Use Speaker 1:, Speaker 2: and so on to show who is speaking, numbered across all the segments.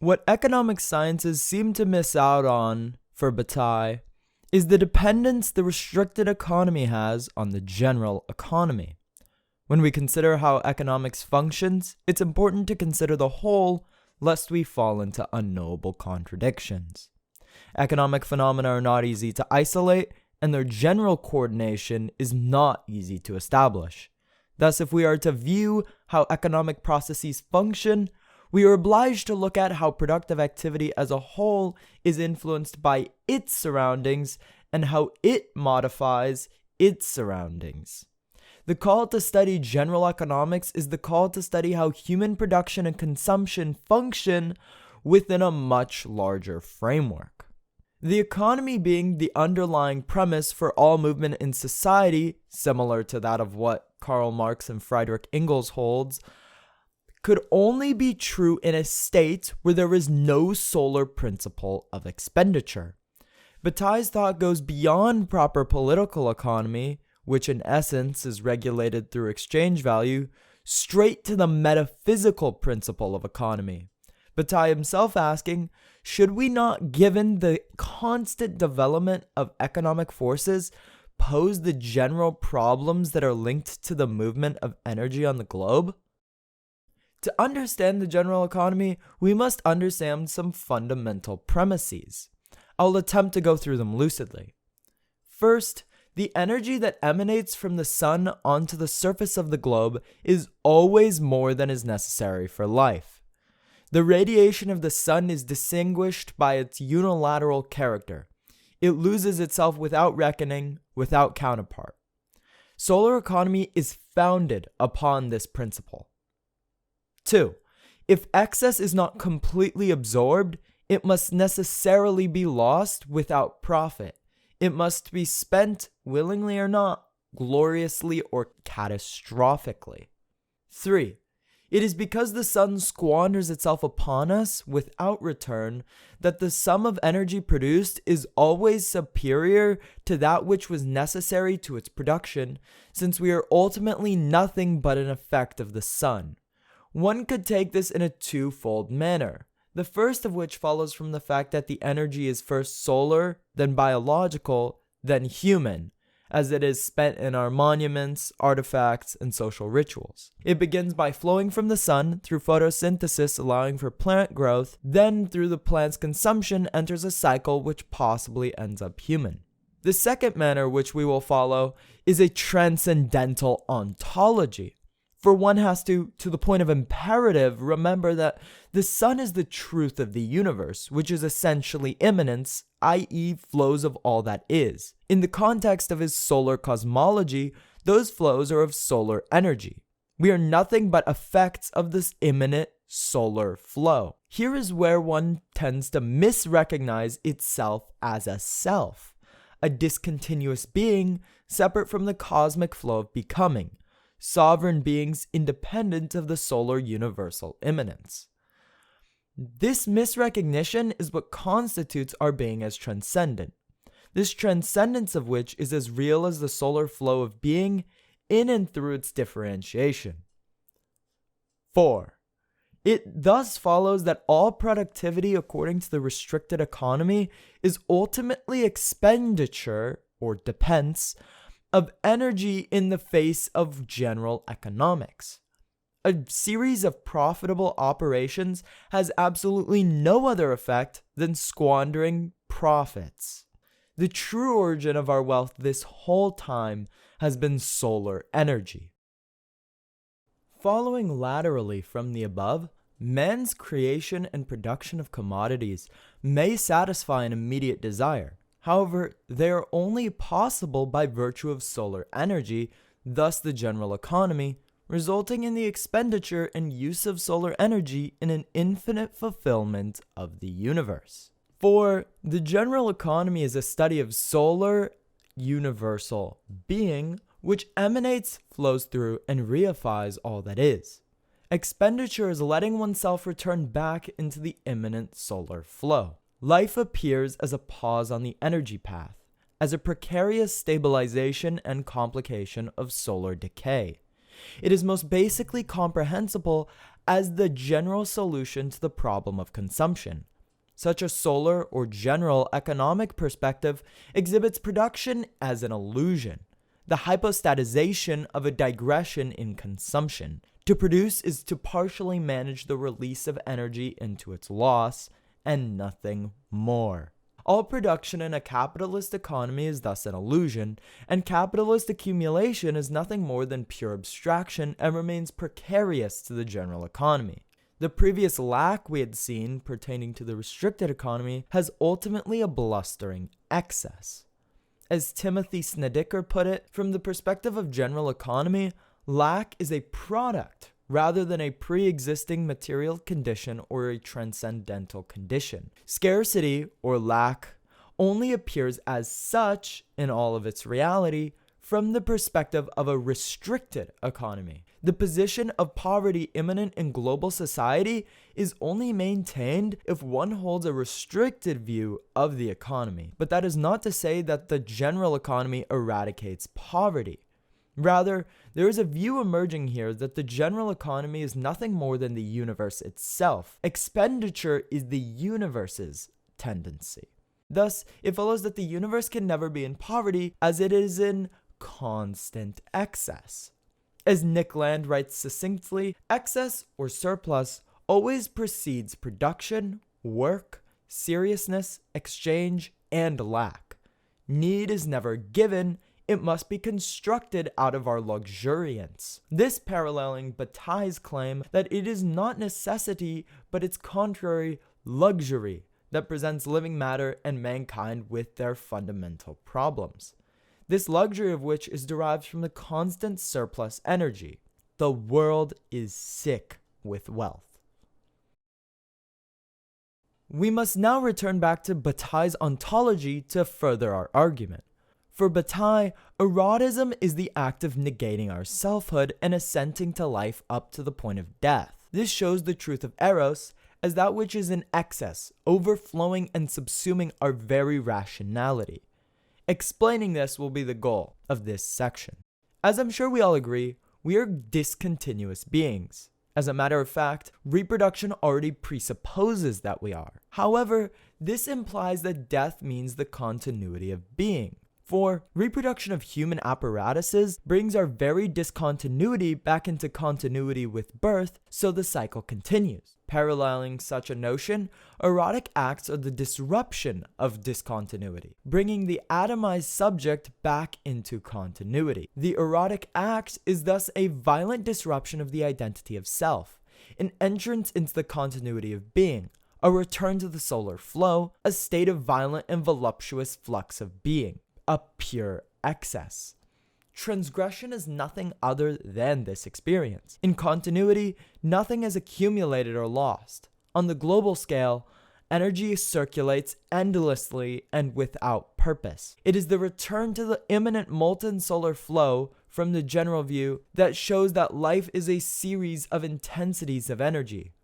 Speaker 1: What economic sciences seem to miss out on for Bataille is the dependence the restricted economy has on the general economy. When we consider how economics functions, it's important to consider the whole, lest we fall into unknowable contradictions. Economic phenomena are not easy to isolate, and their general coordination is not easy to establish. Thus, if we are to view how economic processes function, we are obliged to look at how productive activity as a whole is influenced by its surroundings and how it modifies its surroundings. The call to study general economics is the call to study how human production and consumption function within a much larger framework. The economy being the underlying premise for all movement in society, similar to that of what Karl Marx and Friedrich Engels holds, could only be true in a state where there is no solar principle of expenditure. Bataille's thought goes beyond proper political economy, which in essence is regulated through exchange value, straight to the metaphysical principle of economy. Bataille himself asking, should we not, given the constant development of economic forces, pose the general problems that are linked to the movement of energy on the globe? To understand the general economy, we must understand some fundamental premises. I'll attempt to go through them lucidly. First, the energy that emanates from the sun onto the surface of the globe is always more than is necessary for life. The radiation of the sun is distinguished by its unilateral character. It loses itself without reckoning, without counterpart. Solar economy is founded upon this principle. 2. If excess is not completely absorbed, it must necessarily be lost without profit. It must be spent, willingly or not, gloriously or catastrophically. 3. It is because the sun squanders itself upon us without return that the sum of energy produced is always superior to that which was necessary to its production, since we are ultimately nothing but an effect of the sun. One could take this in a twofold manner, the first of which follows from the fact that the energy is first solar, then biological, then human, as it is spent in our monuments, artifacts, and social rituals. It begins by flowing from the sun through photosynthesis, allowing for plant growth, then through the plant's consumption enters a cycle which possibly ends up human. The second manner which we will follow is a transcendental ontology. For one has to the point of imperative, remember that the sun is the truth of the universe, which is essentially immanence, i.e. flows of all that is. In the context of his solar cosmology, those flows are of solar energy. We are nothing but effects of this immanent solar flow. Here is where one tends to misrecognize itself as a self, a discontinuous being separate from the cosmic flow of becoming. Sovereign beings independent of the solar universal immanence. This misrecognition is what constitutes our being as transcendent. This transcendence of which is as real as the solar flow of being in and through its differentiation. 4. It thus follows that all productivity according to the restricted economy is ultimately expenditure, or depends, of energy in the face of general economics. A series of profitable operations has absolutely no other effect than squandering profits. The true origin of our wealth this whole time has been solar energy. Following laterally from the above, man's creation and production of commodities may satisfy an immediate desire. However, they are only possible by virtue of solar energy, thus the general economy, resulting in the expenditure and use of solar energy in an infinite fulfillment of the universe. For the general economy is a study of solar, universal being, which emanates, flows through, and reifies all that is. Expenditure is letting oneself return back into the immanent solar flow. Life appears as a pause on the energy path, as a precarious stabilization and complication of solar decay. It is most basically comprehensible as the general solution to the problem of consumption. Such a solar or general economic perspective exhibits production as an illusion, the hypostatization of a digression in consumption. To produce is to partially manage the release of energy into its loss, and nothing more. All production in a capitalist economy is thus an illusion, and capitalist accumulation is nothing more than pure abstraction and remains precarious to the general economy. The previous lack we had seen pertaining to the restricted economy has ultimately a blustering excess. As Timothy Snedeker put it, from the perspective of general economy, lack is a product rather than a pre-existing material condition or a transcendental condition. Scarcity, or lack, only appears as such in all of its reality from the perspective of a restricted economy. The position of poverty immanent in global society is only maintained if one holds a restricted view of the economy. But that is not to say that the general economy eradicates poverty. Rather, there is a view emerging here that the general economy is nothing more than the universe itself. Expenditure is the universe's tendency. Thus, it follows that the universe can never be in poverty as it is in constant excess. As Nick Land writes succinctly, excess or surplus always precedes production, work, seriousness, exchange, and lack. Need is never given, it must be constructed out of our luxuriance. This paralleling Bataille's claim that it is not necessity, but its contrary, luxury, that presents living matter and mankind with their fundamental problems. This luxury of which is derived from the constant surplus energy. The world is sick with wealth. We must now return back to Bataille's ontology to further our argument. For Bataille, erotism is the act of negating our selfhood and assenting to life up to the point of death. This shows the truth of eros as that which is in excess, overflowing and subsuming our very rationality. Explaining this will be the goal of this section. As I'm sure we all agree, we are discontinuous beings. As a matter of fact, reproduction already presupposes that we are. However, this implies that death means the continuity of being. For reproduction of human apparatuses brings our very discontinuity back into continuity with birth, so the cycle continues. Paralleling such a notion, erotic acts are the disruption of discontinuity, bringing the atomized subject back into continuity. The erotic act is thus a violent disruption of the identity of self, an entrance into the continuity of being, a return to the solar flow, a state of violent and voluptuous flux of being. A pure excess. Transgression is nothing other than this experience. In continuity, nothing is accumulated or lost. On the global scale, energy circulates endlessly and without purpose. It is the return to the immanent molten solar flow from the general view that shows that life is a series of intensities of energy.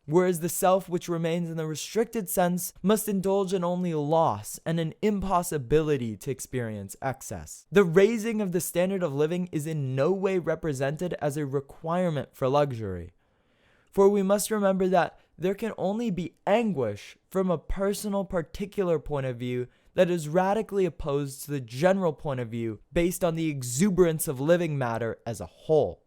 Speaker 1: Whereas the self which remains in the restricted sense must indulge in only loss and an impossibility to experience excess. The raising of the standard of living is in no way represented as a requirement for luxury. For we must remember that there can only be anguish from a personal particular point of view that is radically opposed to the general point of view based on the exuberance of living matter as a whole.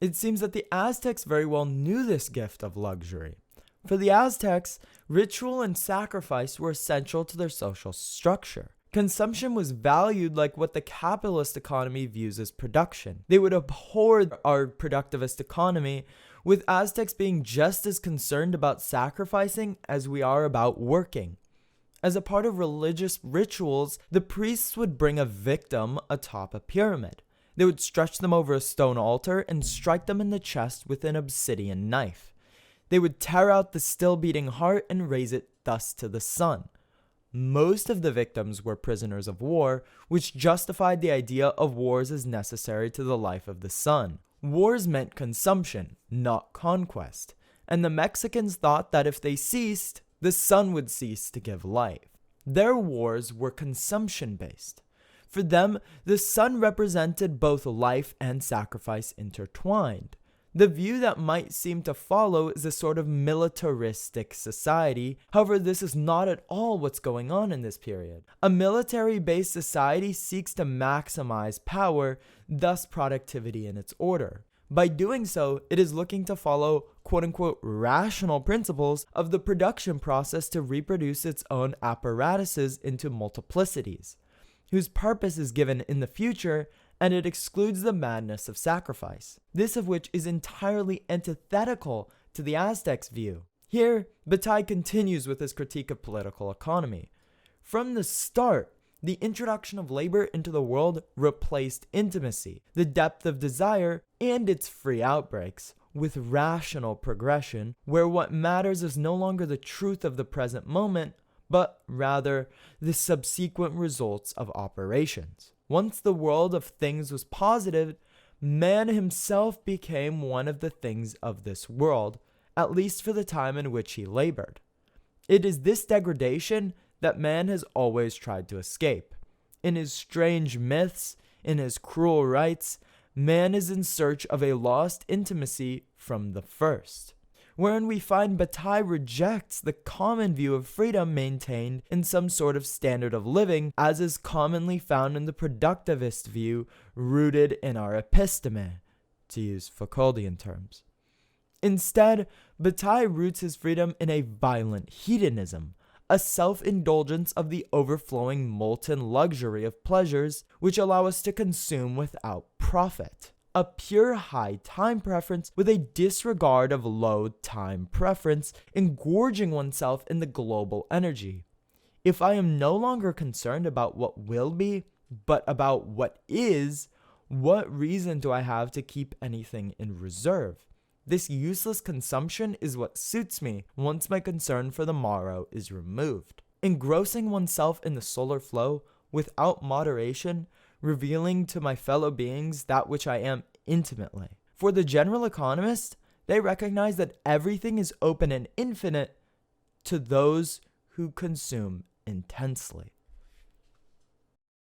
Speaker 1: It seems that the Aztecs very well knew this gift of luxury. For the Aztecs, ritual and sacrifice were essential to their social structure. Consumption was valued like what the capitalist economy views as production. They would abhor our productivist economy, with Aztecs being just as concerned about sacrificing as we are about working. As a part of religious rituals, the priests would bring a victim atop a pyramid. They would stretch them over a stone altar and strike them in the chest with an obsidian knife. They would tear out the still beating heart and raise it thus to the sun. Most of the victims were prisoners of war, which justified the idea of wars as necessary to the life of the sun. Wars meant consumption, not conquest, and the Mexicans thought that if they ceased, the sun would cease to give life. Their wars were consumption-based. For them, the sun represented both life and sacrifice intertwined. The view that might seem to follow is a sort of militaristic society. However, this is not at all what's going on in this period. A military-based society seeks to maximize power, thus productivity in its order. By doing so, it is looking to follow quote-unquote rational principles of the production process to reproduce its own apparatuses into multiplicities, whose purpose is given in the future, and it excludes the madness of sacrifice, this of which is entirely antithetical to the Aztecs' view. Here, Bataille continues with his critique of political economy. From the start, the introduction of labor into the world replaced intimacy, the depth of desire, and its free outbreaks, with rational progression, where what matters is no longer the truth of the present moment, but rather the subsequent results of operations. Once the world of things was positive, man himself became one of the things of this world, at least for the time in which he labored. It is this degradation that man has always tried to escape. In his strange myths, in his cruel rites, man is in search of a lost intimacy from the first, wherein we find Bataille rejects the common view of freedom maintained in some sort of standard of living, as is commonly found in the productivist view rooted in our episteme, to use Foucauldian terms. Instead, Bataille roots his freedom in a violent hedonism, a self-indulgence of the overflowing molten luxury of pleasures which allow us to consume without profit. A pure high time preference with a disregard of low time preference, engorging oneself in the global energy. If I am no longer concerned about what will be, but about what is, what reason do I have to keep anything in reserve? This useless consumption is what suits me once my concern for the morrow is removed. Engrossing oneself in the solar flow without moderation, revealing to my fellow beings that which I am intimately. For the general economist, they recognize that everything is open and infinite to those who consume intensely.